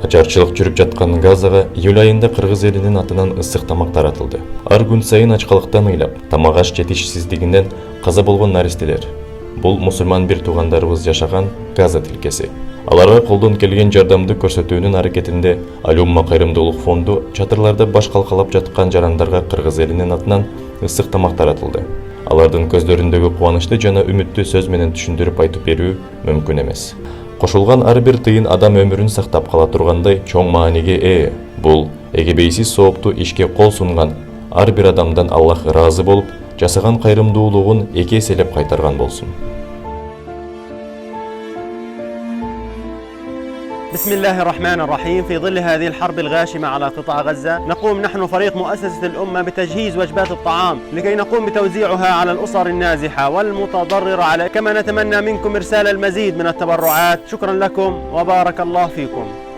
Ачарчылык жүрүп жаткан Газага июль айында кыргыз элинин атынан ысык тамак таратылды. Ар күн сайын ачкалыктан ыйлап, тамак аш жетишсиздигинен каза болгон наристелер. Бул мусулман бир туугандарыбыз жашаган Газа тилкеси. Аларга колдон келген жардамды көрсөтүүнүн аракетинде Аль-Умма кайрымдуулук фонду чатырларда баш калкалап жаткан жарандарга кыргыз элинин атынан ысык тамак таратылды. Алардын көздөрүндөгү кубанычты жана үмүттү сөз менен түшүндүрүп айтып берүү мүмкүн эмес. Кошулган ар бир тыйын адам өмүрүн сактап кала тургандай чоң мааниге ээ. Бул эгебейсиз сооптуу ишке кол сунган ар бир адамдан Аллах ыраазы болуп, жасаган кайрымдуулугун эки эселеп кайтарган болсун. بسم الله الرحمن الرحيم. في ظل هذه الحرب الغاشمة على قطاع غزة نقوم نحن فريق مؤسسة الأمة بتجهيز وجبات الطعام لكي نقوم بتوزيعها على الأسر النازحة والمتضررة كما نتمنى منكم إرسال المزيد من التبرعات. شكرا لكم وبارك الله فيكم.